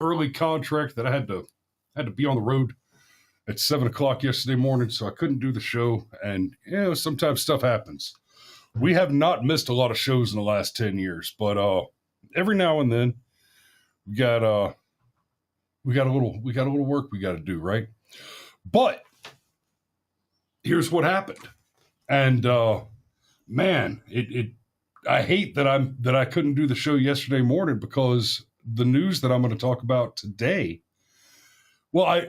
early contract that I had to be on the road at 7 o'clock yesterday morning, so I couldn't do the show. And sometimes stuff happens. We have not missed a lot of shows in the last 10 years, but every now and then we got a little work we got to do, right? But here's what happened, and man, I hate that I couldn't do the show yesterday morning, because the news that I'm going to talk about today, well,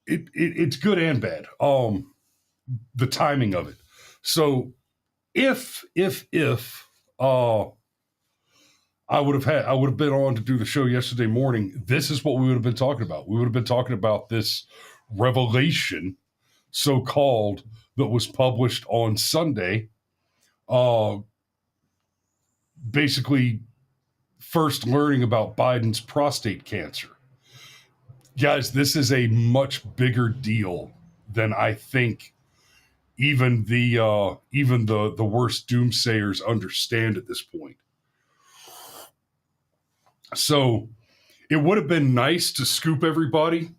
it's good and bad. The timing of it. So if I would have been on to do the show yesterday morning, this is what we would have been talking about. We would have been talking about this revelation, so-called, that was published on Sunday. Basically, first learning about Biden's prostate cancer. Guys, this is a much bigger deal than I think even the worst doomsayers understand at this point. So it would have been nice to scoop everybody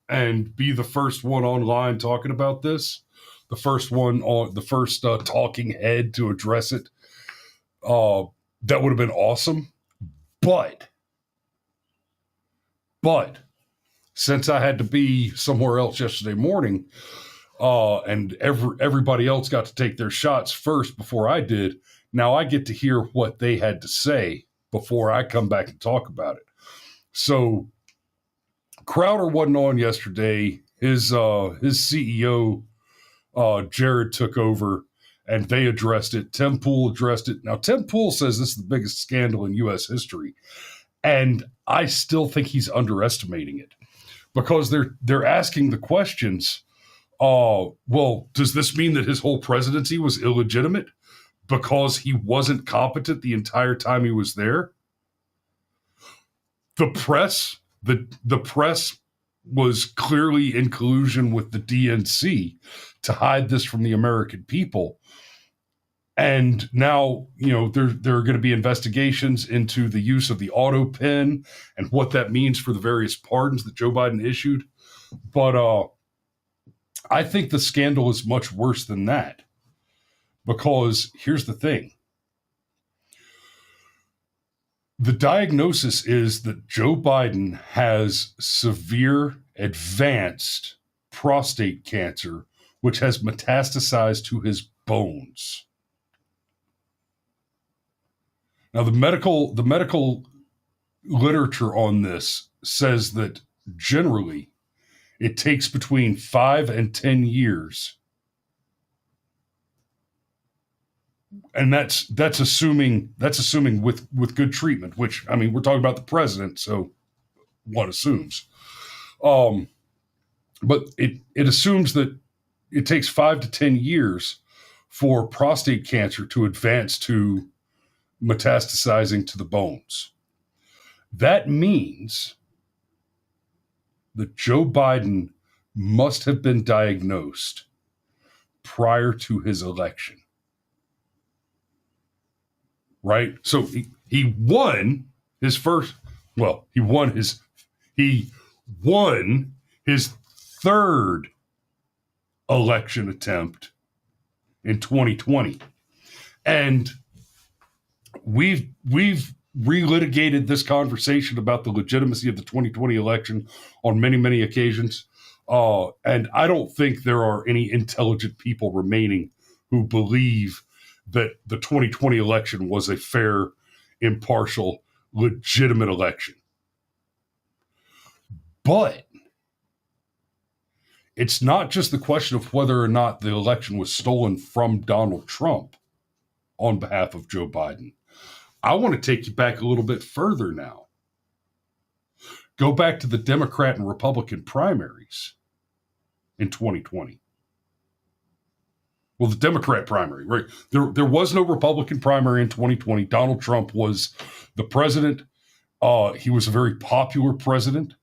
and be the first one online talking about this, the first talking head to address it. That would have been awesome. But since I had to be somewhere else yesterday morning, and everybody else got to take their shots first before I did, now I get to hear what they had to say before I come back and talk about it. So Crowder wasn't on yesterday. His CEO, Jared, took over, and they addressed it. Tim Pool addressed it. Now, Tim Pool says this is the biggest scandal in U.S. history, and I still think he's underestimating it, because they're asking the questions. Well, does this mean that his whole presidency was illegitimate because he wasn't competent the entire time he was there? The press was clearly in collusion with the DNC to hide this from the American people. And now, there are going to be investigations into the use of the auto pen and what that means for the various pardons that Joe Biden issued. But I think the scandal is much worse than that, because here's the thing. The diagnosis is that Joe Biden has severe advanced prostate cancer, which has metastasized to his bones. Now, the medical literature on this says that generally it takes between 5 and 10 years. And that's assuming with good treatment, which, I mean, we're talking about the president, so one assumes. But it assumes that it takes 5 to 10 years for prostate cancer to advance to metastasizing to the bones. That means that Joe Biden must have been diagnosed prior to his election. Right? So he won his third election attempt in 2020. And we've relitigated this conversation about the legitimacy of the 2020 election on many, many occasions. And I don't think there are any intelligent people remaining who believe that the 2020 election was a fair, impartial, legitimate election. But it's not just the question of whether or not the election was stolen from Donald Trump on behalf of Joe Biden. I want to take you back a little bit further now. Go back to the Democrat and Republican primaries in 2020. Well, the Democrat primary, right? There was no Republican primary in 2020. Donald Trump was the president. He was a very popular president,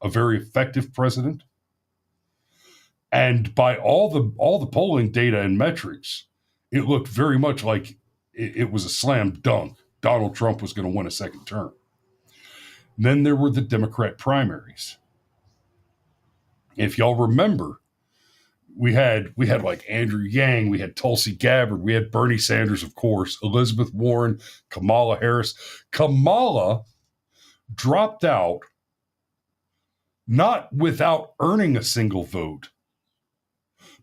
a very effective president. And by all the polling data and metrics, it looked very much like it was a slam dunk. Donald Trump was going to win a second term. Then there were the Democrat primaries. If y'all remember, we had like Andrew Yang, we had Tulsi Gabbard, we had Bernie Sanders, of course, Elizabeth Warren, Kamala Harris. Kamala dropped out not without earning a single vote,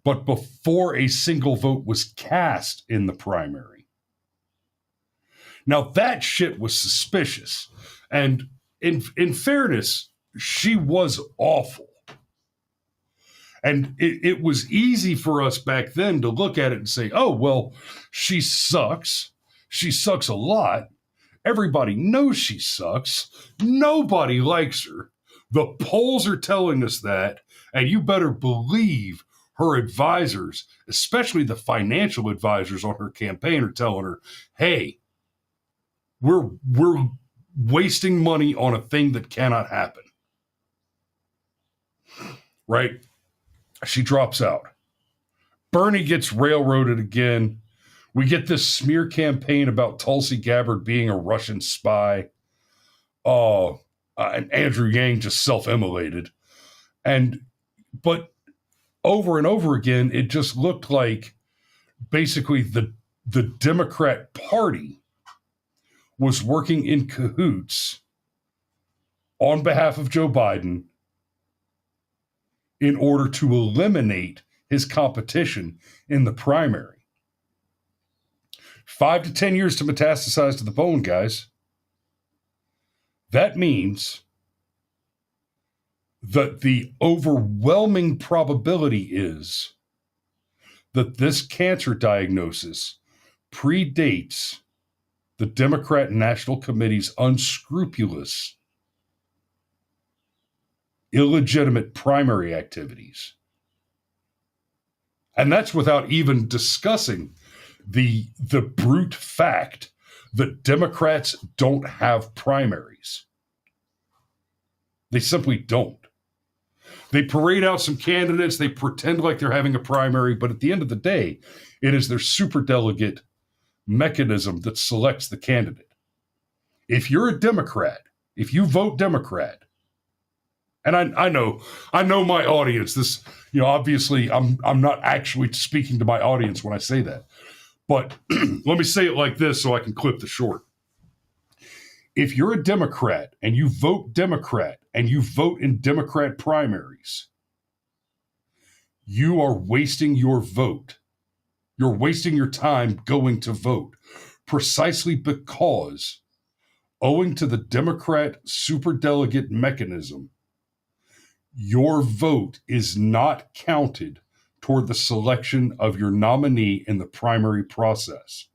but before a single vote was cast in the primary. Now that shit was suspicious. And in fairness, she was awful. And it was easy for us back then to look at it and say, oh, well, she sucks. She sucks a lot. Everybody knows she sucks. Nobody likes her. The polls are telling us that. And you better believe her advisors, especially the financial advisors on her campaign, are telling her, hey, we're wasting money on a thing that cannot happen. Right? She drops out. Bernie gets railroaded again. We get this smear campaign about Tulsi Gabbard being a Russian spy. And Andrew Yang just self-immolated. But over and over again, it just looked like basically the Democrat Party was working in cahoots on behalf of Joe Biden in order to eliminate his competition in the primary. 5 to 10 years to metastasize to the bone, guys. That means that the overwhelming probability is that this cancer diagnosis predates the Democrat National Committee's unscrupulous, illegitimate primary activities. And that's without even discussing the brute fact that Democrats don't have primaries. They simply don't. They parade out some candidates, they pretend like they're having a primary, but at the end of the day, it is their superdelegate mechanism that selects the candidate. If you're a Democrat, if you vote Democrat, and I know my audience, this, obviously I'm not actually speaking to my audience when I say that, but let me say it like this so I can clip the short. If you're a Democrat and you vote Democrat and you vote in Democrat primaries, you are wasting your vote. You're wasting your time going to vote precisely because, owing to the Democrat superdelegate mechanism, your vote is not counted toward the selection of your nominee in the primary process.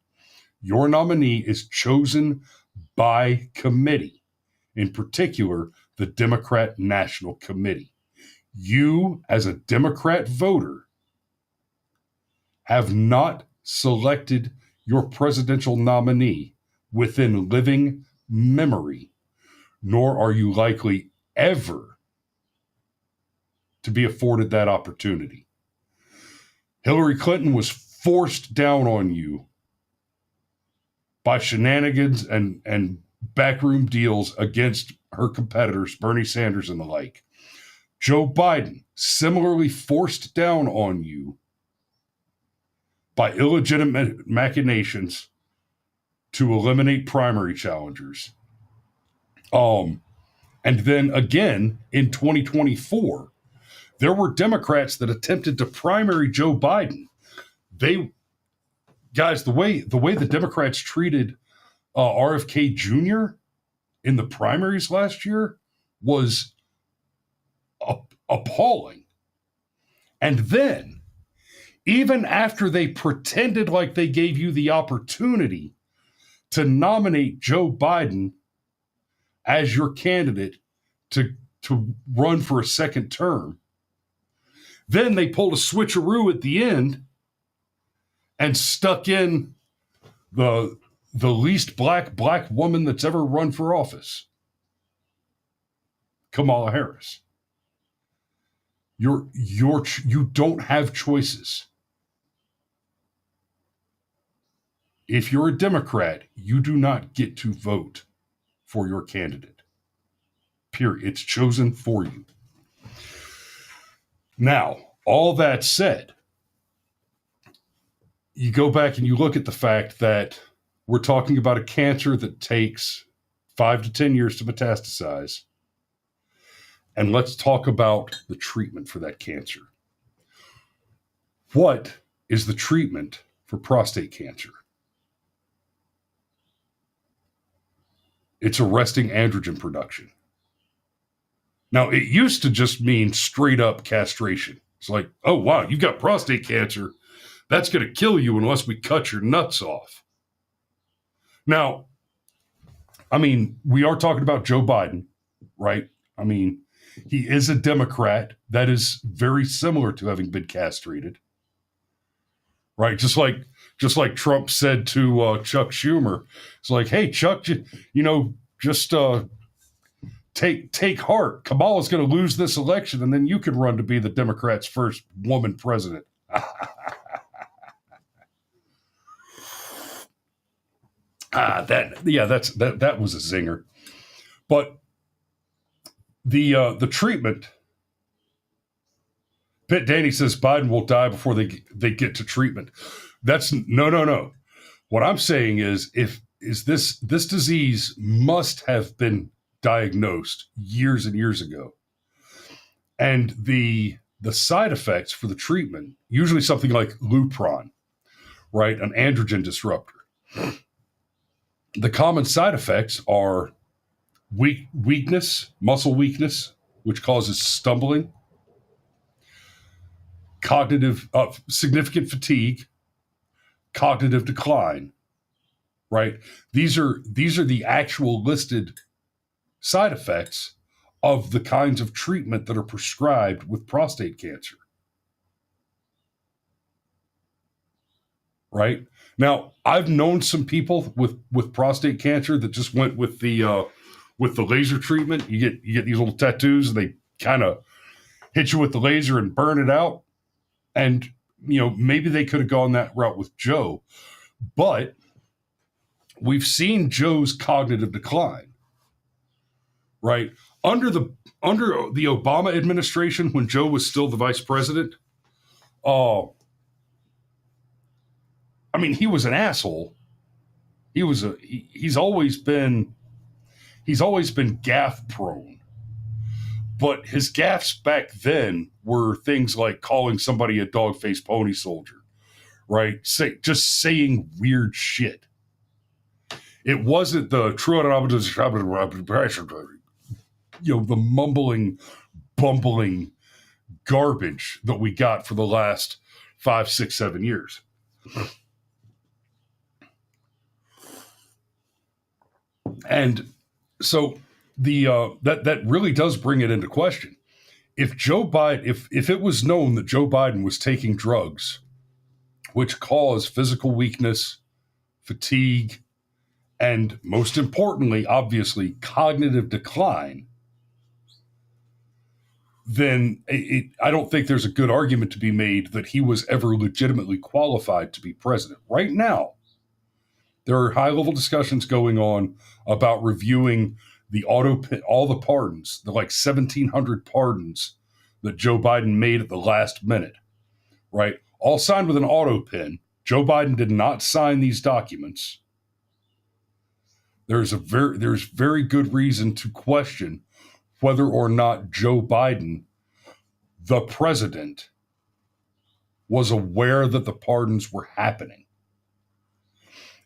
Your nominee is chosen by committee, in particular, the Democrat National Committee. You, as a Democrat voter, have not selected your presidential nominee within living memory, nor are you likely ever to be afforded that opportunity. Hillary Clinton was forced down on you by shenanigans and backroom deals against her competitors, Bernie Sanders and the like. Joe Biden similarly forced down on you by illegitimate machinations to eliminate primary challengers. And then again in 2024, there were Democrats that attempted to primary Joe Biden. Guys, the way the Democrats treated RFK Jr. in the primaries last year was appalling. And then, even after they pretended like they gave you the opportunity to nominate Joe Biden as your candidate to run for a second term, then they pulled a switcheroo at the end and stuck in the least black woman that's ever run for office, Kamala Harris. You don't have choices. If you're a Democrat, you do not get to vote for your candidate. period. It's chosen for you. Now, all that said, you go back and you look at the fact that we're talking about a cancer that takes 5 to 10 years to metastasize. And let's talk about the treatment for that cancer. What is the treatment for prostate cancer? It's arresting androgen production. Now, it used to just mean straight up castration. It's like, oh, wow, you've got prostate cancer. That's going to kill you unless we cut your nuts off. Now, I mean, we are talking about Joe Biden, right? I mean, he is a Democrat. That is very similar to having been castrated, right? Just like Trump said to Chuck Schumer. It's like, hey, Chuck, just take heart. Kamala's going to lose this election, and then you can run to be the Democrats' first woman president. That was a zinger. But the treatment, Pitt Danny says Biden will die before they get to treatment. That's no. What I'm saying is this disease must have been diagnosed years and years ago. And the side effects for the treatment, usually something like Lupron, right? An androgen disruptor. The common side effects are weakness, muscle weakness, which causes stumbling, significant fatigue, cognitive decline, right? These are the actual listed side effects of the kinds of treatment that are prescribed with prostate cancer. Right? Now, I've known some people with prostate cancer that just went with the laser treatment. You get these little tattoos, and they kind of hit you with the laser and burn it out. And maybe they could have gone that route with Joe, but we've seen Joe's cognitive decline. Right? Under the Obama administration, when Joe was still the vice president, I mean, he was an asshole. He's always been gaffe prone. But his gaffes back then were things like calling somebody a dog-faced pony soldier, right? Just saying weird shit. It wasn't the the mumbling, bumbling garbage that we got for the last 5, 6, 7 years. And so that really does bring it into question. If Joe Biden, if it was known that Joe Biden was taking drugs which cause physical weakness, fatigue, and most importantly, obviously, cognitive decline, then I don't think there's a good argument to be made that he was ever legitimately qualified to be president. Right now, there are high-level discussions going on about reviewing all the pardons, the 1,700 pardons that Joe Biden made at the last minute, right? All signed with an auto pen. Joe Biden did not sign these documents. There's very good reason to question whether or not Joe Biden, the president, was aware that the pardons were happening.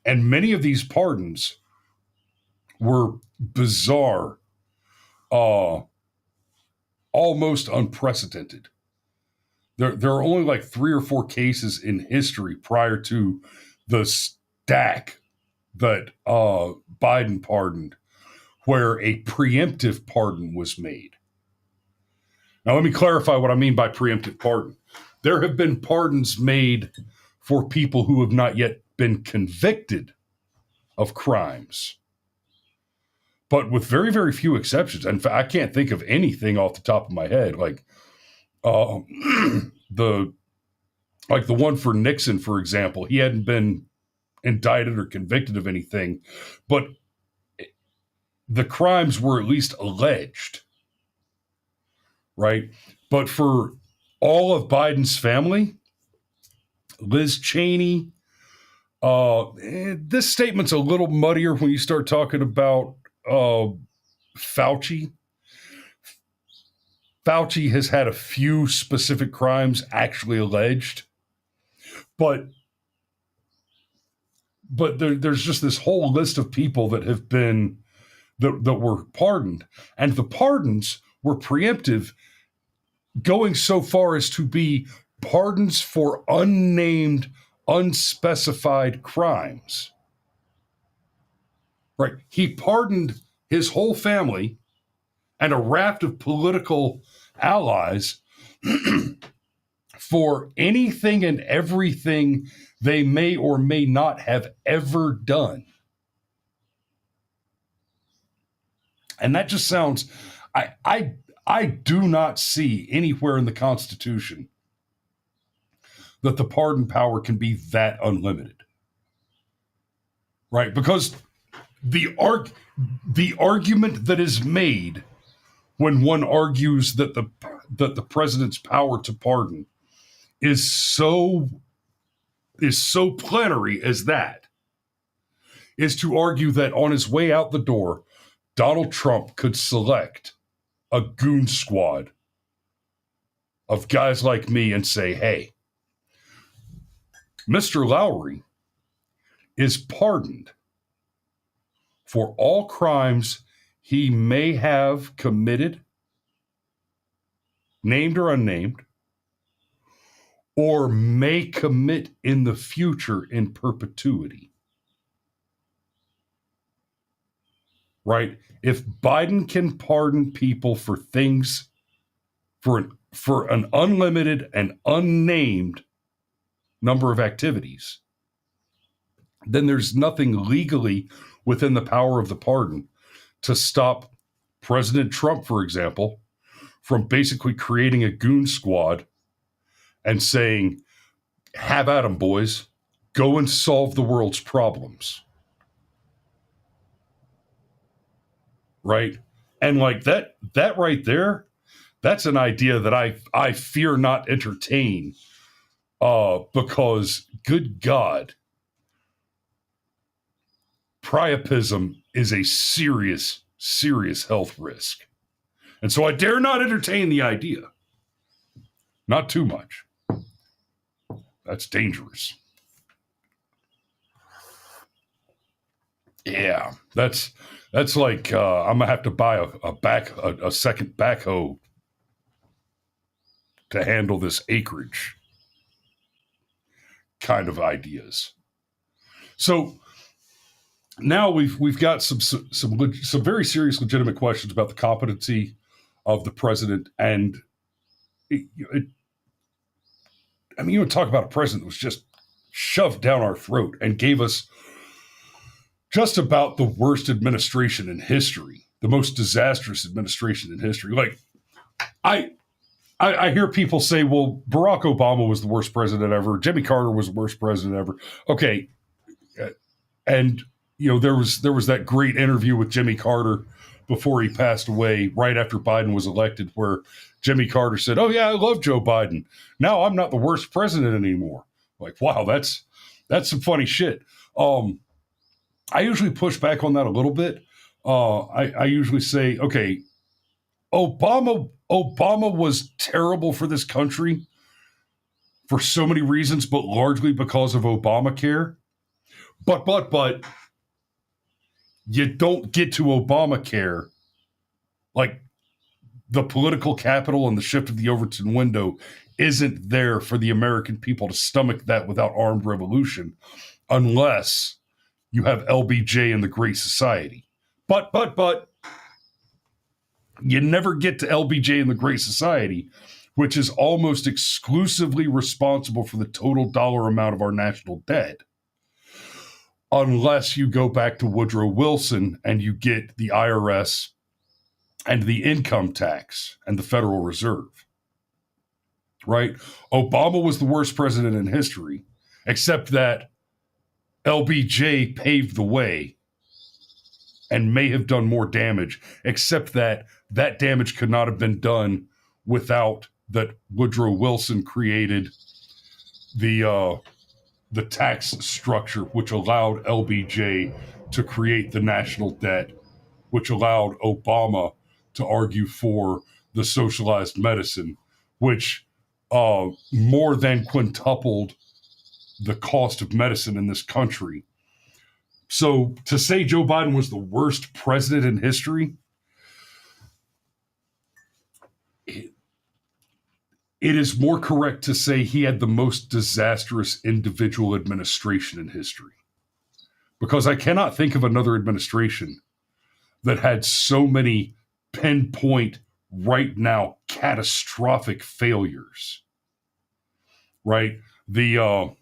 And many of these pardons were bizarre, almost unprecedented. There are only 3 or 4 cases in history prior to the stack that Biden pardoned where a preemptive pardon was made. Now, let me clarify what I mean by preemptive pardon. There have been pardons made for people who have not yet been convicted of crimes, but with very, very few exceptions. In fact, I can't think of anything off the top of my head. The one for Nixon, for example, he hadn't been indicted or convicted of anything, but the crimes were at least alleged, right? But for all of Biden's family, Liz Cheney, this statement's a little muddier when you start talking about Fauci. Fauci has had a few specific crimes actually alleged, but there's just this whole list of people that have been that were pardoned, and the pardons were preemptive, going so far as to be pardons for unnamed, unspecified crimes. Right? He pardoned his whole family and a raft of political allies for anything and everything they may or may not have ever done. And that just sounds, I do not see anywhere in the Constitution that the pardon power can be that unlimited. Right? Because the argument that is made when one argues that the president's power to pardon is so plenary as that is to argue that on his way out the door, Donald Trump could select a goon squad of guys like me and say, hey, Mr. Lowry is pardoned for all crimes he may have committed, named or unnamed, or may commit in the future in perpetuity. Right? If Biden can pardon people for things, for an unlimited and unnamed number of activities, then there's nothing legally within the power of the pardon to stop President Trump, for example, from basically creating a goon squad and saying, have at 'em, boys, go and solve the world's problems. Right? And like that right there, that's an idea that I fear not entertain, because good God, priapism is a serious, serious health risk. And so I dare not entertain the idea. Not too much. That's dangerous. Yeah, that's like I'm gonna have to buy a second backhoe to handle this acreage kind of ideas. So now we've got some very serious, legitimate questions about the competency of the president, and you would talk about a president that was just shoved down our throat and gave us just about the worst administration in history, the most disastrous administration in history. Like, I hear people say, well, Barack Obama was the worst president ever. Jimmy Carter was the worst president ever. Okay. And, there was that great interview with Jimmy Carter before he passed away, right after Biden was elected, where Jimmy Carter said, oh yeah, I love Joe Biden. Now I'm not the worst president anymore. Like, wow, that's some funny shit. I usually push back on that a little bit. I usually say, okay, Obama was terrible for this country for so many reasons, but largely because of Obamacare. But you don't get to Obamacare, like the political capital and the shift of the Overton window isn't there for the American people to stomach that without armed revolution, unless you have LBJ and the Great Society. But you never get to LBJ and the Great Society, which is almost exclusively responsible for the total dollar amount of our national debt, unless you go back to Woodrow Wilson and you get the IRS and the income tax and the Federal Reserve. Right? Obama was the worst president in history, except that LBJ paved the way and may have done more damage, except that that damage could not have been done without that Woodrow Wilson created the tax structure, which allowed LBJ to create the national debt, which allowed Obama to argue for the socialized medicine, which more than quintupled the cost of medicine in this country. So to say Joe Biden was the worst president in history, it is more correct to say he had the most disastrous individual administration in history. Because I cannot think of another administration that had so many pinpoint, right now, catastrophic failures. Right? The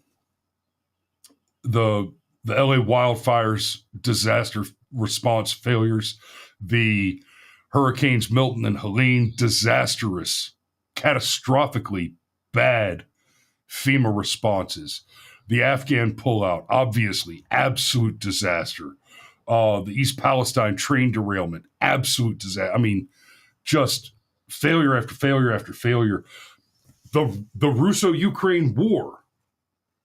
LA wildfires disaster response failures, the hurricanes Milton and Helene, disastrous, catastrophically bad FEMA responses. The Afghan pullout, obviously, absolute disaster. The East Palestine train derailment, absolute disaster. I mean, just failure after failure after failure. The Russo-Ukraine war,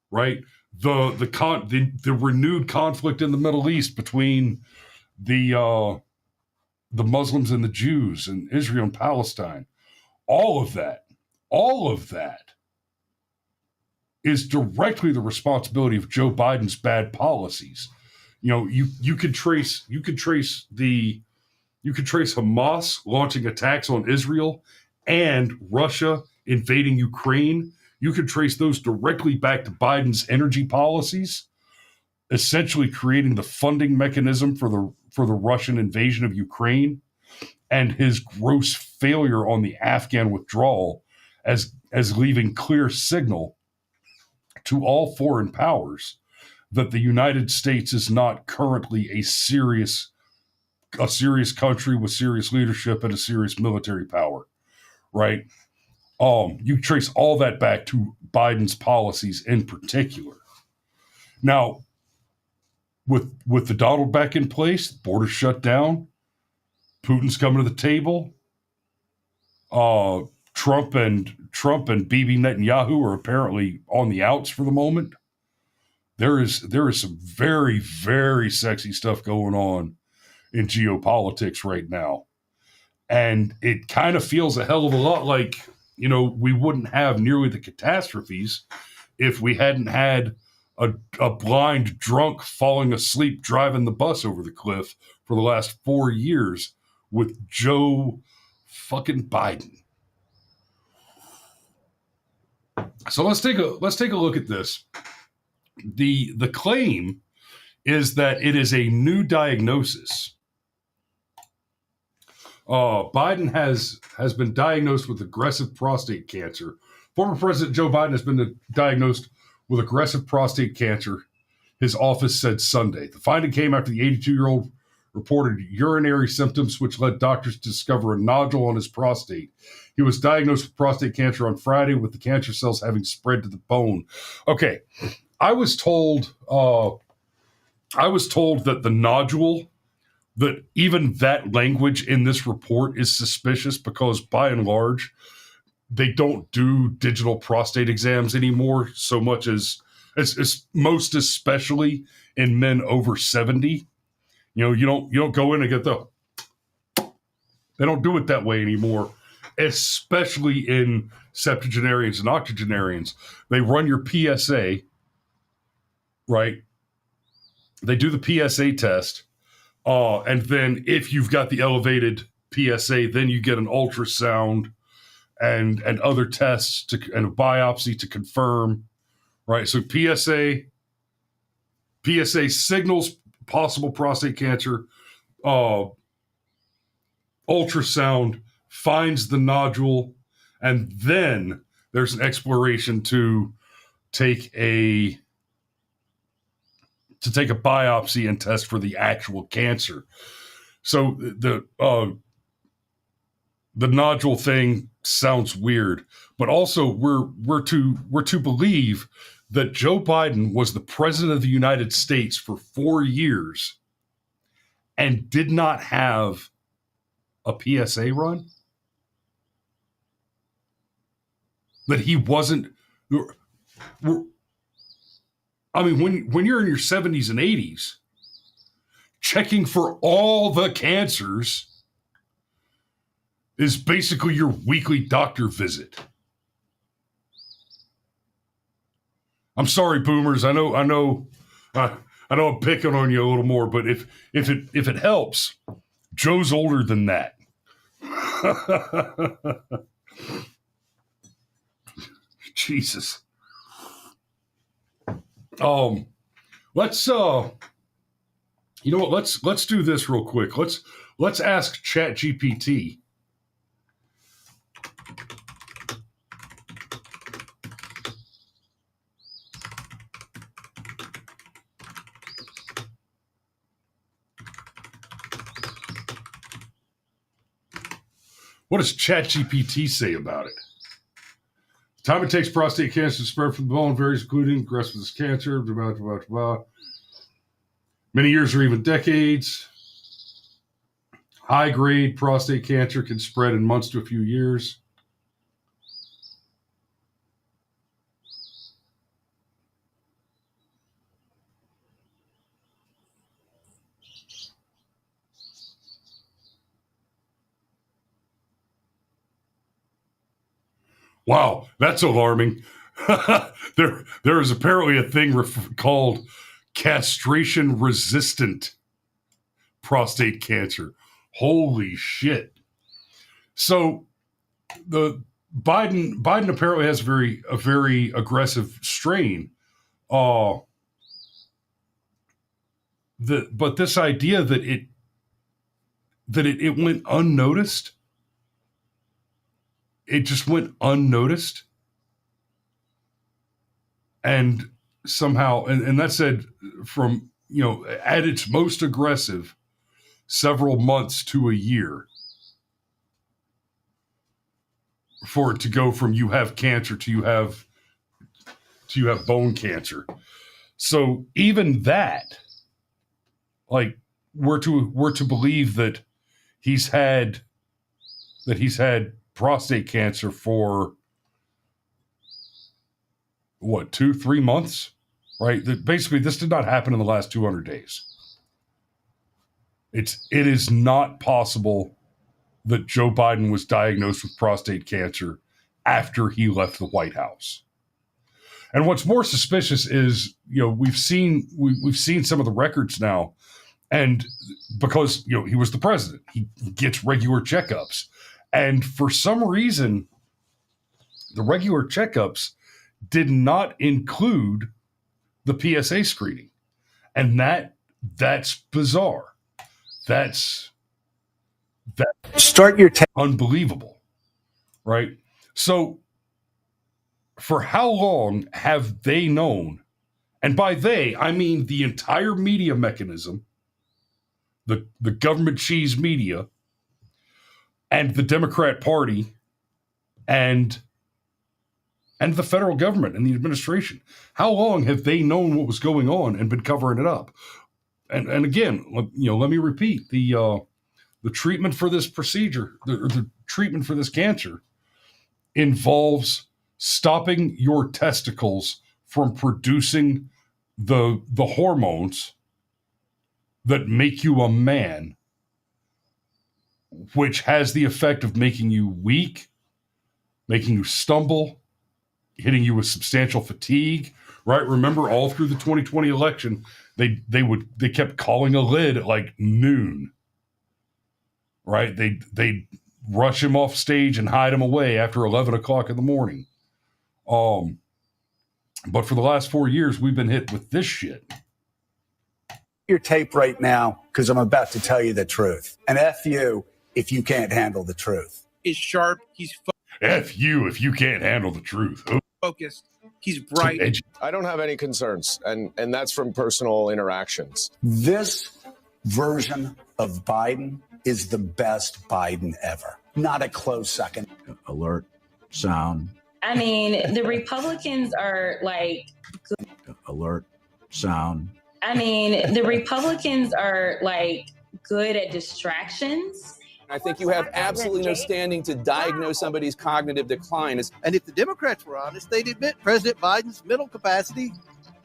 right? The renewed conflict in the Middle East between the Muslims and the Jews, and Israel and Palestine. All of that is directly the responsibility of Joe Biden's bad policies. You know, you could trace Hamas launching attacks on Israel and Russia invading Ukraine. You could trace those directly back to Biden's energy policies, essentially creating the funding mechanism for the Russian invasion of Ukraine, and his gross failure on the Afghan withdrawal as leaving clear signal to all foreign powers that the United States is not currently a serious country with serious leadership and a serious military power, right? You trace all that back to Biden's policies in particular. Now, with the Donald back in place, border shut down, Putin's coming to the table. Trump and Bibi Netanyahu are apparently on the outs for the moment. There is some very, very sexy stuff going on in geopolitics right now. And it kind of feels a hell of a lot like, you know, we wouldn't have nearly the catastrophes if we hadn't had a blind drunk falling asleep driving the bus over the cliff for the last 4 years with Joe fucking Biden. So let's take a look at this. The claim is that it is a new diagnosis. Biden has been diagnosed with aggressive prostate cancer. Former President Joe Biden has been diagnosed with aggressive prostate cancer, his office said Sunday. The finding came after the 82-year-old reported urinary symptoms, which led doctors to discover a nodule on his prostate. He was diagnosed with prostate cancer on Friday, with the cancer cells having spread to the bone. Okay, I was told that the nodule, that even that language in this report is suspicious because by and large, they don't do digital prostate exams anymore so much as most especially in men over 70. You know, you don't go in and get they don't do it that way anymore, especially in septuagenarians and octogenarians. They run your PSA, right? They do the PSA test. And then if you've got the elevated PSA, then you get an ultrasound and other tests and a biopsy to confirm, right? So PSA signals possible prostate cancer. Ultrasound finds the nodule, and then there's an exploration to take a biopsy and test for the actual cancer. So the nodule thing sounds weird, but also we're to believe that Joe Biden was the president of the United States for 4 years and did not have a PSA run? That he wasn't. I mean, when you're in your 70s and 80s, checking for all the cancers is basically your weekly doctor visit. I'm sorry, boomers. I know I'm picking on you a little more, but if it helps, Joe's older than that. Jesus. Let's you know what? Let's do this real quick. Let's ask ChatGPT. What does ChatGPT say about it? The time it takes prostate cancer to spread from the bone varies, including aggressive cancer, blah, blah, blah, blah. Many years or even decades. High-grade prostate cancer can spread in months to a few years. Wow, that's alarming. There is apparently a thing called castration-resistant prostate cancer. Holy shit! So the Biden apparently has a very aggressive strain. But this idea that it went unnoticed. It just went unnoticed. And somehow, and that said from, at its most aggressive, several months to a year for it to go from you have cancer to you have bone cancer. So even that, like, we're to believe that he's had prostate cancer for what, 2-3 months, right? That basically this did not happen in the last 200 days. It is not possible that Joe Biden was diagnosed with prostate cancer after he left the White House. And what's more suspicious is, we've seen some of the records now, and because he was the president, he gets regular checkups. And for some reason, the regular checkups did not include the PSA screening. And that's bizarre. That's unbelievable, right? So for how long have they known? And by they, I mean the entire media mechanism, the government cheese media, and the Democrat Party, and the federal government and the administration. How long have they known what was going on and been covering it up? And again, let me repeat, the treatment for this procedure, the treatment for this cancer, involves stopping your testicles from producing the hormones that make you a man, which has the effect of making you weak, making you stumble, hitting you with substantial fatigue, right? Remember, all through the 2020 election, they kept calling a lid at like noon, right? They rush him off stage and hide him away after 11 o'clock in the morning. But for the last 4 years, we've been hit with this shit. Your tape right now, because I'm about to tell you the truth. And F you if you can't handle the truth. He's sharp. He's F you if you can't handle the truth. focused. He's bright. I don't have any concerns, and that's from personal interactions. This version of Biden is the best Biden ever. Not a close second. Alert, sound. I mean, the Republicans are like... Alert, sound. I mean, the Republicans are like good at distractions. I think you have absolutely no standing to diagnose somebody's cognitive decline. And if the Democrats were honest, they'd admit President Biden's mental capacity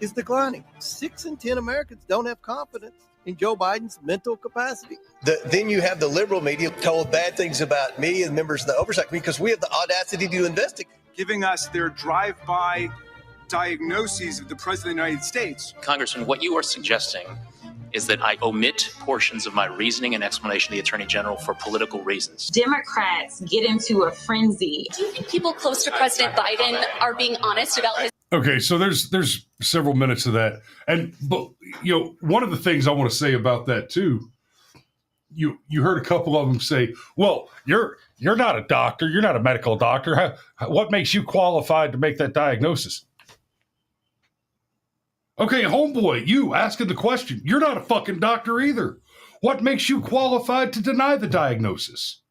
is declining. 6 in 10 Americans don't have confidence in Joe Biden's mental capacity. Then you have the liberal media told bad things about me and members of the oversight committee because we have the audacity to investigate. Giving us their drive-by diagnoses of the President of the United States. Congressman, what you are suggesting is that I omit portions of my reasoning and explanation to the Attorney General for political reasons. Democrats get into a frenzy. Do you think people close to President Biden are being honest about his... Okay, so there's several minutes of that. But one of the things I want to say about that too, you heard a couple of them say, well, you're not a doctor, you're not a medical doctor. What makes you qualified to make that diagnosis? Okay, homeboy, you asking the question, you're not a fucking doctor either. What makes you qualified to deny the diagnosis?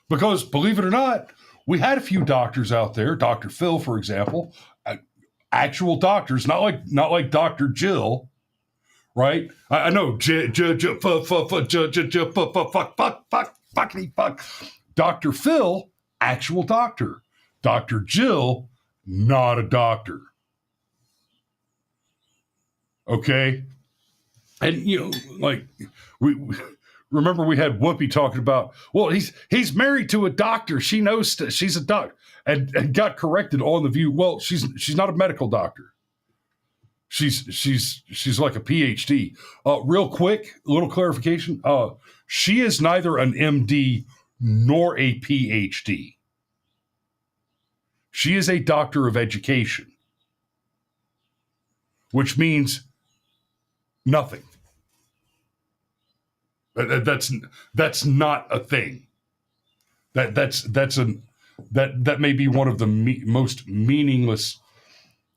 Because, believe it or not, we had a few doctors out there, Dr. Phil, for example, actual doctors, not like Dr. Jill, right? I know, fuck. Dr. Phil, actual doctor. Dr. Jill, not a doctor. Okay? And, we remember we had Whoopi talking about, well, he's married to a doctor. She knows she's a doctor, and got corrected on the View. Well, she's not a medical doctor. She's like a PhD. Real quick, a little clarification. She is neither an MD nor a PhD. She is a doctor of education, which means nothing. That's not a thing. That may be one of the most meaningless.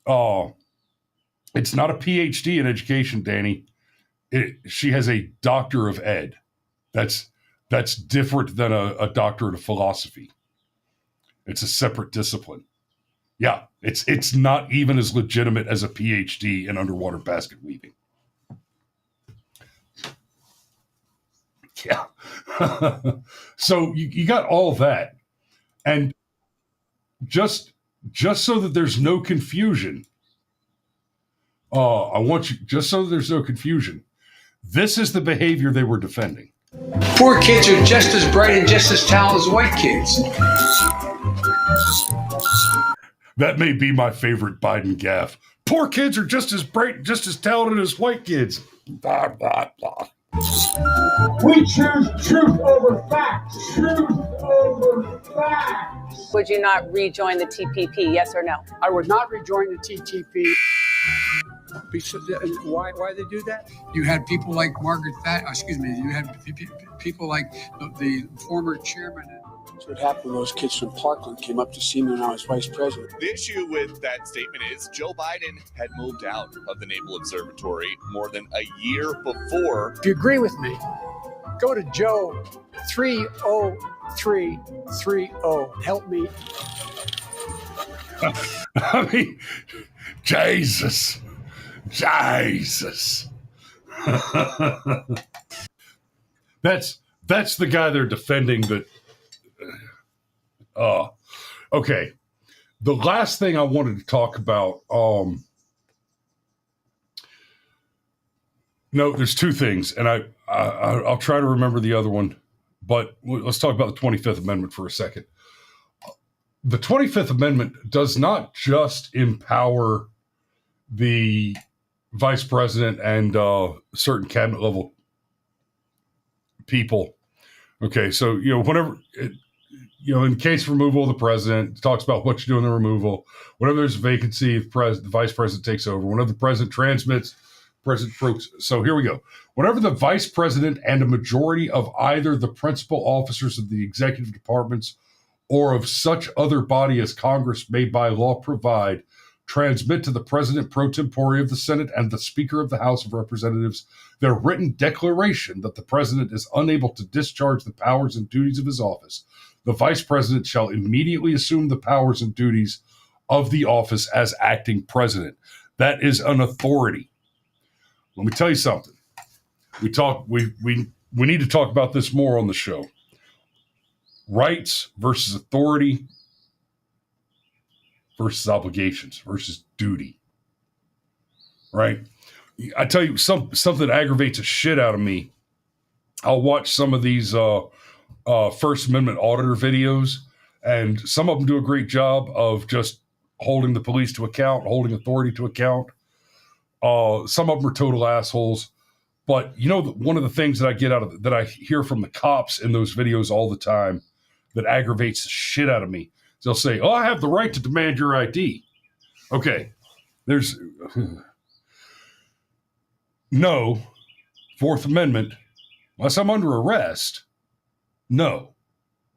It's not a PhD in education, Danny. She has a doctor of ed. That's different than a doctorate of philosophy. It's a separate discipline. Yeah, it's not even as legitimate as a PhD in underwater basket weaving. Yeah. So you got all that. And just so that there's no confusion, I want you, just so that there's no confusion, this is the behavior they were defending. Poor kids are just as bright and just as talented as white kids. That may be my favorite Biden gaffe. Poor kids are just as bright, just as talented as white kids. Blah, blah, blah. We choose truth over facts. Truth over facts. Would you not rejoin the TPP, yes or no? I would not rejoin the TTP. Why they do that? You had people like you had people like the former chairman. That's what happened. Those kids from Parkland came up to see me when I was vice president. The issue with that statement is Joe Biden had moved out of the Naval Observatory more than a year before. If you agree with me, go to Joe 30330. Help me. I mean, Jesus. That's the guy they're defending. That okay. The last thing I wanted to talk about. No, there's two things, and I'll try to remember the other one. But let's talk about the 25th Amendment for a second. The 25th Amendment does not just empower the vice president and certain cabinet level people. Okay, so whenever in case of removal of the president, it talks about what you do in the removal. Whenever there's a vacancy, the vice president takes over. Whenever the president transmits, so here we go. Whenever the vice president and a majority of either the principal officers of the executive departments or of such other body as Congress may by law provide, transmit to the president pro tempore of the Senate and the Speaker of the House of Representatives their written declaration that the president is unable to discharge the powers and duties of his office, the vice president shall immediately assume the powers and duties of the office as acting president. That is an authority. Let me tell you something. We need to talk about this more on the show. Rights versus authority versus obligations versus duty. Right? I tell you, something that aggravates a shit out of me. I'll watch some of these First Amendment auditor videos, and some of them do a great job of just holding the police to account, holding authority to account. Some of them are total assholes. But you know, one of the things that I get out of that I hear from the cops in those videos all the time that aggravates the shit out of me. They'll say, "Oh, I have the right to demand your ID." Okay, there's no Fourth Amendment unless I'm under arrest. No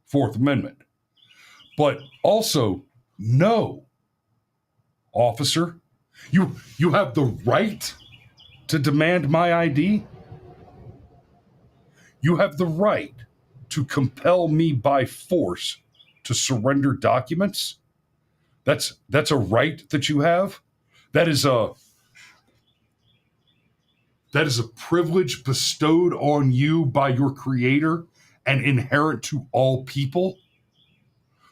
Fourth Amendment, but also no, officer, you have the right to demand my ID. You have the right to compel me by force to surrender documents. That's a right that you have. That is a privilege bestowed on you by your creator and inherent to all people.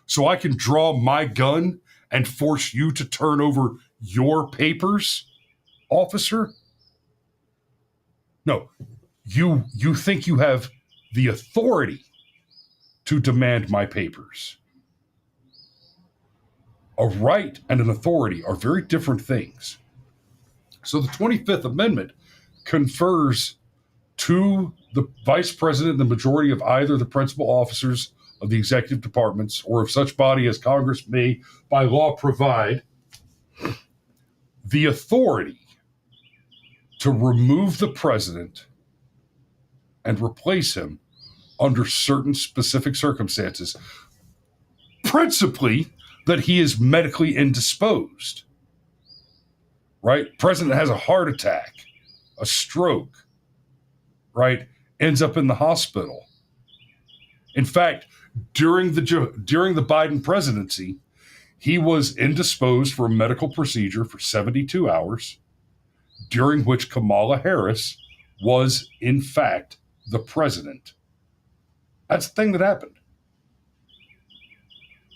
So I can draw my gun and force you to turn over your papers, officer? No, you think you have the authority to demand my papers. A right and an authority are very different things. So the 25th Amendment confers to the vice president the majority of either the principal officers of the executive departments or of such body as Congress may by law provide the authority to remove the president and replace him under certain specific circumstances, principally that he is medically indisposed, right? President has a heart attack, a stroke, right? Ends up in the hospital. In fact, during the Biden presidency, he was indisposed for a medical procedure for 72 hours, during which Kamala Harris was, in fact, the president. That's the thing that happened.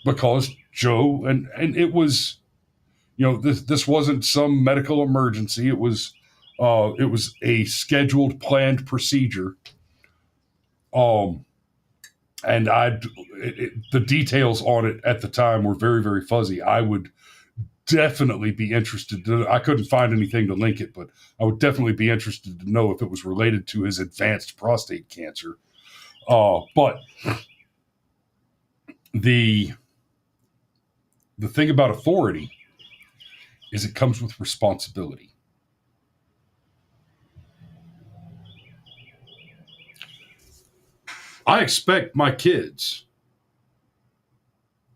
Because Joe, and it was, this wasn't some medical emergency. It was a scheduled, planned procedure. And the details on it at the time were very, very fuzzy. I would definitely be interested to, I couldn't find anything to link it, but I would definitely be interested to know if it was related to his advanced prostate cancer. But the thing about authority is it comes with responsibility. I expect my kids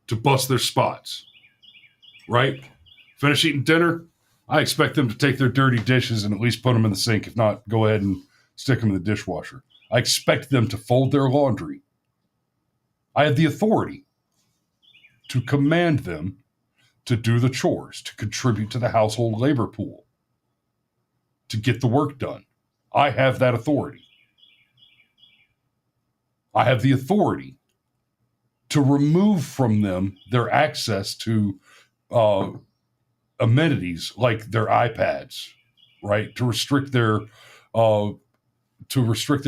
to bust their spots, right? Finish eating dinner, I expect them to take their dirty dishes and at least put them in the sink. If not, go ahead and stick them in the dishwasher. I expect them to fold their laundry. I have the authority to command them to do the chores, to contribute to the household labor pool, to get the work done. I have that authority. I have the authority to remove from them their access to amenities like their iPads, right? To restrict their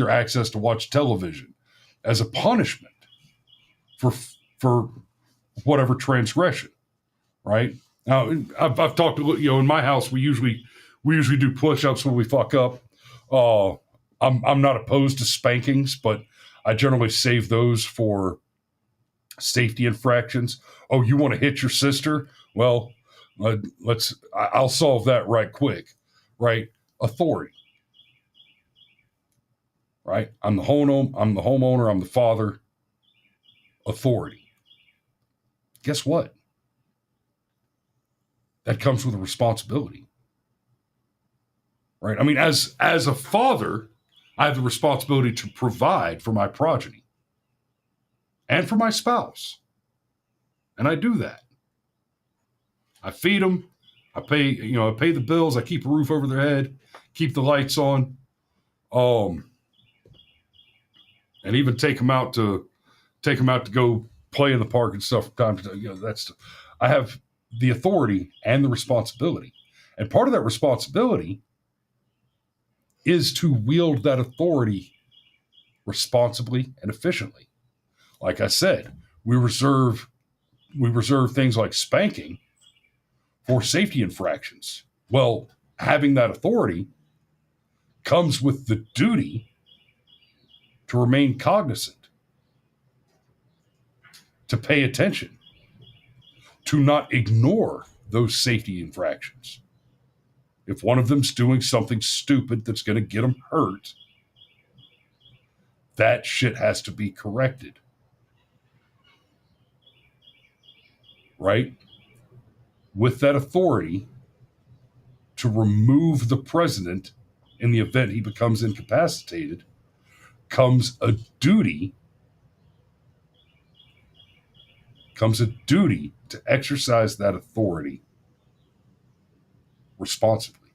access to watch television as a punishment for whatever transgression, right? Now, I've talked to, in my house we usually do push-ups when we fuck up. I'm not opposed to spankings, but I generally save those for safety infractions. Oh, you want to hit your sister? Well, I'll solve that right quick, right? Authority, right? I'm the homeowner, I'm the father. Authority. Guess what? That comes with a responsibility, right? I mean, as a father, I have the responsibility to provide for my progeny and for my spouse. And I do that. I feed them. I pay the bills. I keep a roof over their head, keep the lights on. And even take them out to go play in the park and stuff from time to time. I have the authority and the responsibility. And part of that responsibility is to wield that authority responsibly and efficiently. Like I said, we reserve things like spanking for safety infractions. Well, having that authority comes with the duty to remain cognizant, to pay attention, to not ignore those safety infractions. If one of them's doing something stupid that's going to get them hurt, that shit has to be corrected. Right? With that authority to remove the president in the event he becomes incapacitated comes a duty to exercise that authority responsibly.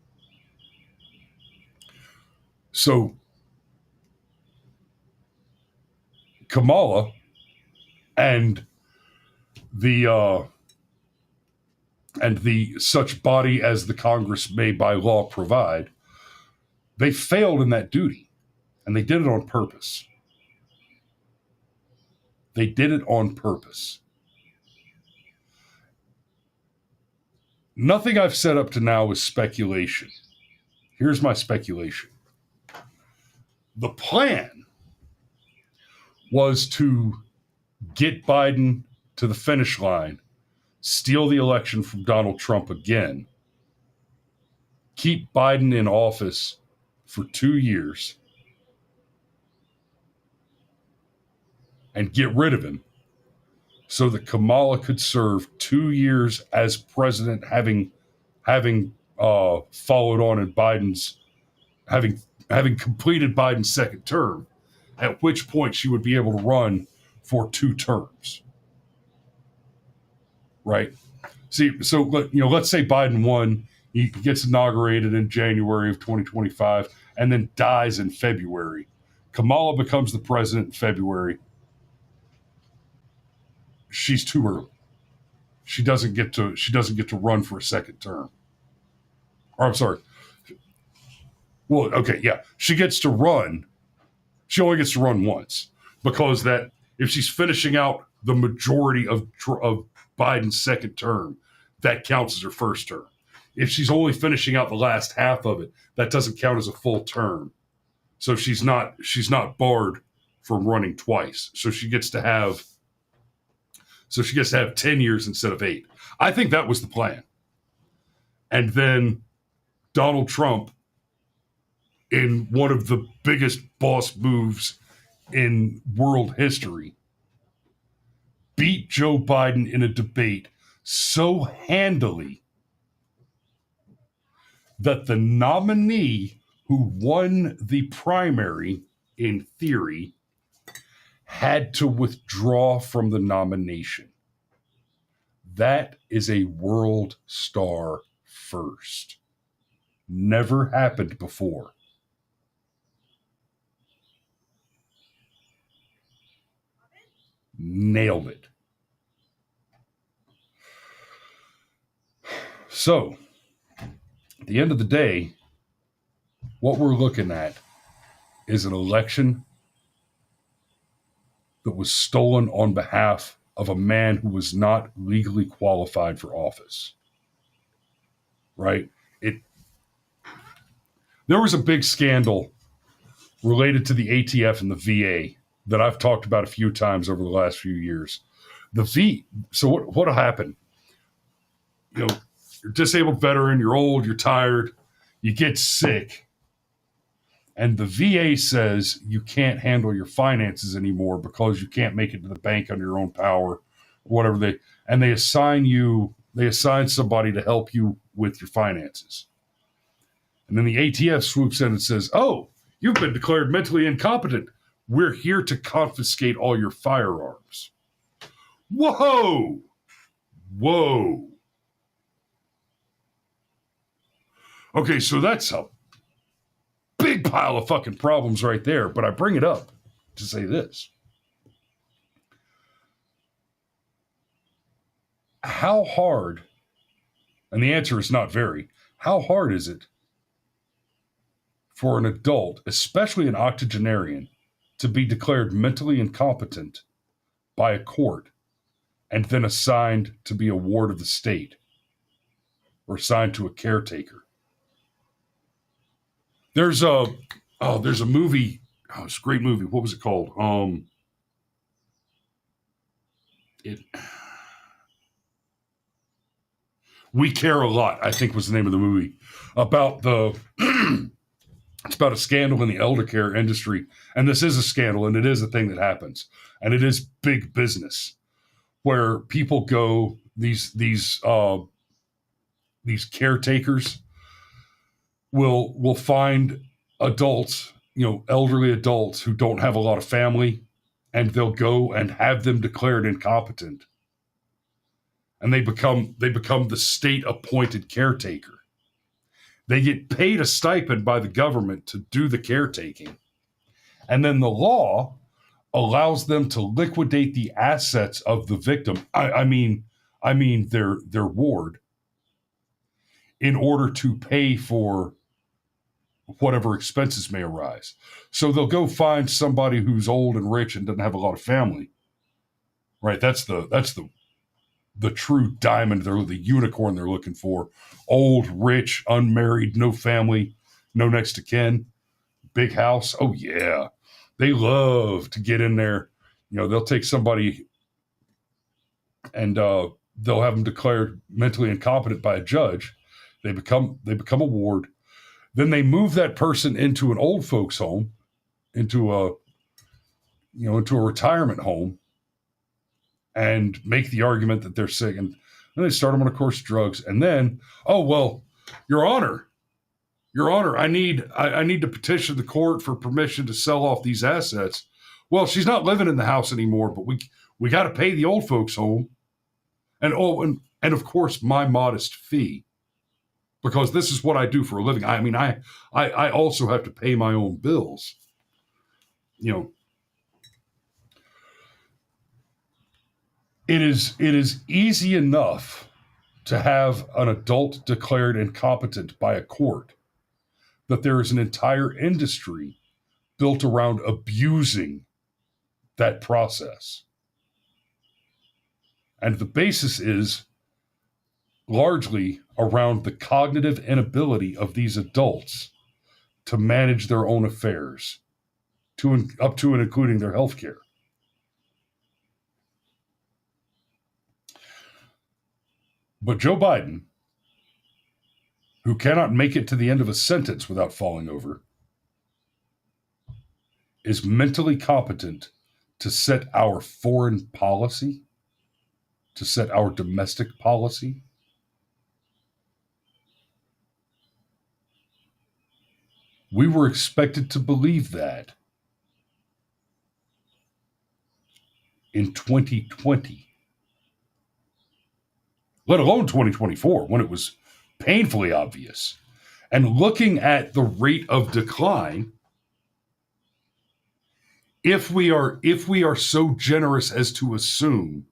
So Kamala and the such body as the Congress may by law provide, they failed in that duty, and they did it on purpose. They did it on purpose. Nothing I've said up to now is speculation. Here's my speculation. The plan was to get Biden to the finish line, steal the election from Donald Trump again, keep Biden in office for 2 years, and get rid of him so that Kamala could serve 2 years as president, having followed on in Biden's, having completed Biden's second term, at which point she would be able to run for 2 terms. Right? See, so let's say Biden won, he gets inaugurated in January of 2025, and then dies in February. Kamala becomes the president in February. She's too early. She doesn't get to run for a second term. Or I'm sorry. Well, okay, yeah. She gets to run. She only gets to run once, because that if she's finishing out the majority of Biden's second term, that counts as her first term. If she's only finishing out the last half of it, that doesn't count as a full term. So she's not barred from running twice. So she gets to have 10 years instead of 8. I think that was the plan. And then Donald Trump, in one of the biggest boss moves in world history, beat Joe Biden in a debate so handily that the nominee who won the primary, in theory, had to withdraw from the nomination. That is a world star first. Never happened before. Nailed it. So, at the end of the day, what we're looking at is an election that was stolen on behalf of a man who was not legally qualified for office. Right? There was a big scandal related to the ATF and the VA that I've talked about a few times over the last few years. So what'll happen? You're a disabled veteran, you're old, you're tired, you get sick, and the VA says you can't handle your finances anymore because you can't make it to the bank on your own power, or whatever they assign somebody to help you with your finances. And then the ATF swoops in and says, "Oh, you've been declared mentally incompetent. We're here to confiscate all your firearms." Whoa! Okay, so that's a big pile of fucking problems right there. But I bring it up to say this. How hard, and the answer is not very, how hard is it for an adult, especially an octogenarian, to be declared mentally incompetent by a court and then assigned to be a ward of the state or assigned to a caretaker? There's a movie. Oh, it's a great movie. What was it called? We Care a Lot, I think was the name of the movie, about it's about a scandal in the elder care industry. And this is a scandal, and it is a thing that happens. And it is big business where people go, these caretakers will find adults, elderly adults who don't have a lot of family, and they'll go and have them declared incompetent. And they become the state-appointed caretaker. They get paid a stipend by the government to do the caretaking. And then the law allows them to liquidate the assets of the victim. I mean their ward, in order to pay for whatever expenses may arise. So they'll go find somebody who's old and rich and doesn't have a lot of family. Right? That's the true diamond, the unicorn they're looking for. Old, rich, unmarried, no family, no next to kin, big house. Oh yeah. They love to get in there. They'll take somebody and they'll have them declared mentally incompetent by a judge. They become a ward. Then they move that person into an old folks home, into a retirement home, and make the argument that they're sick. And then they start them on a course of drugs. And then, oh, well, Your Honor, I need to petition the court for permission to sell off these assets. Well, she's not living in the house anymore, but we got to pay the old folks home. And of course, my modest fee, because this is what I do for a living. I mean, I also have to pay my own bills. It is easy enough to have an adult declared incompetent by a court, that there is an entire industry built around abusing that process. And the basis is largely around the cognitive inability of these adults to manage their own affairs, up to and including their health care. But Joe Biden, who cannot make it to the end of a sentence without falling over, is mentally competent to set our foreign policy, to set our domestic policy. We were expected to believe that in 2020. Let alone 2024, when it was painfully obvious. And looking at the rate of decline, if we are so generous as to assume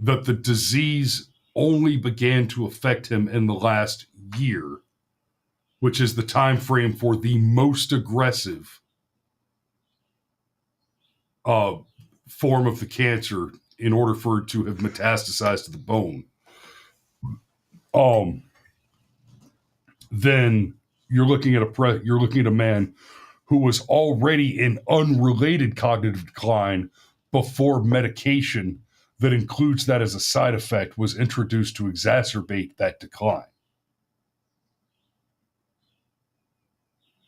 that the disease only began to affect him in the last year, which is the time frame for the most aggressive form of the cancer, in order for it to have metastasized to the bone, then you're looking at a man who was already in unrelated cognitive decline before medication that includes that as a side effect was introduced to exacerbate that decline.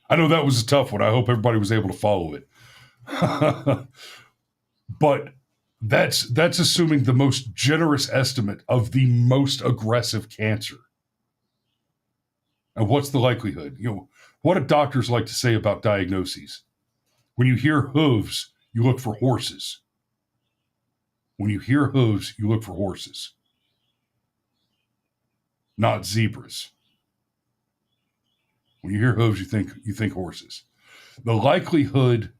I know that was a tough one. I hope everybody was able to follow it. But that's assuming the most generous estimate of the most aggressive cancer. And what's the likelihood? What do doctors like to say about diagnoses? When you hear hooves, you look for horses. When you hear hooves, you look for horses, not zebras. When you hear hooves, you think horses. The likelihood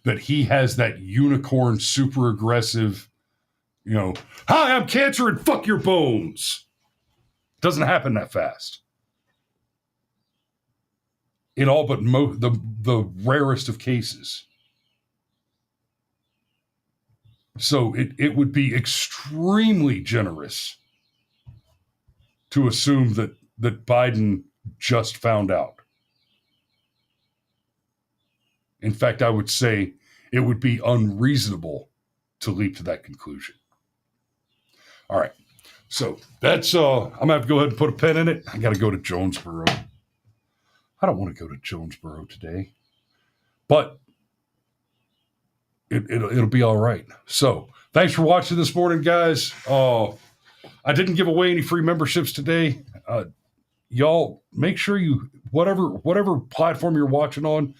that he has that unicorn, super aggressive, hi, I'm cancer and fuck your bones, doesn't happen that fast. In all but the rarest of cases. So it would be extremely generous to assume that Biden just found out. In fact, I would say it would be unreasonable to leap to that conclusion. All right. So that's, I'm going to have to go ahead and put a pin in it. I got to go to Jonesboro. I don't want to go to Jonesboro today, but it'll be all right. So thanks for watching this morning, guys. I didn't give away any free memberships today. Y'all make sure you, whatever platform you're watching on,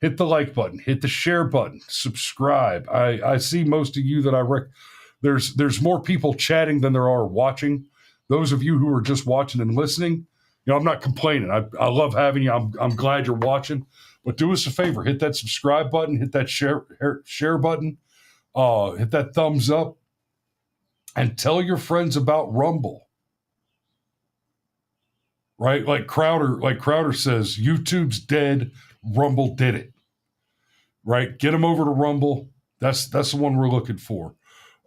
hit the like button, hit the share button, subscribe. I see most of you that there's more people chatting than there are watching. Those of you who are just watching and listening, I'm not complaining. I love having you. I'm glad you're watching. But do us a favor, hit that subscribe button, hit that share button, hit that thumbs up, and tell your friends about Rumble. Right? Like Crowder says, YouTube's dead, Rumble did it. Right? Get them over to Rumble. That's the one we're looking for.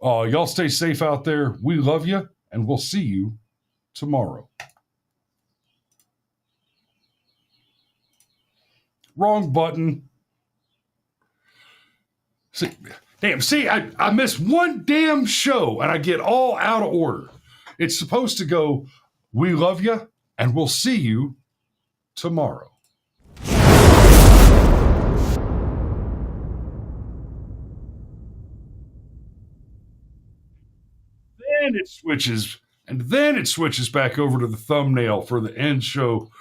Y'all stay safe out there. We love you, and we'll see you tomorrow. Wrong button. See, I miss one damn show, and I get all out of order. It's supposed to go, we love you, and we'll see you tomorrow. Then it switches back over to the thumbnail for the end show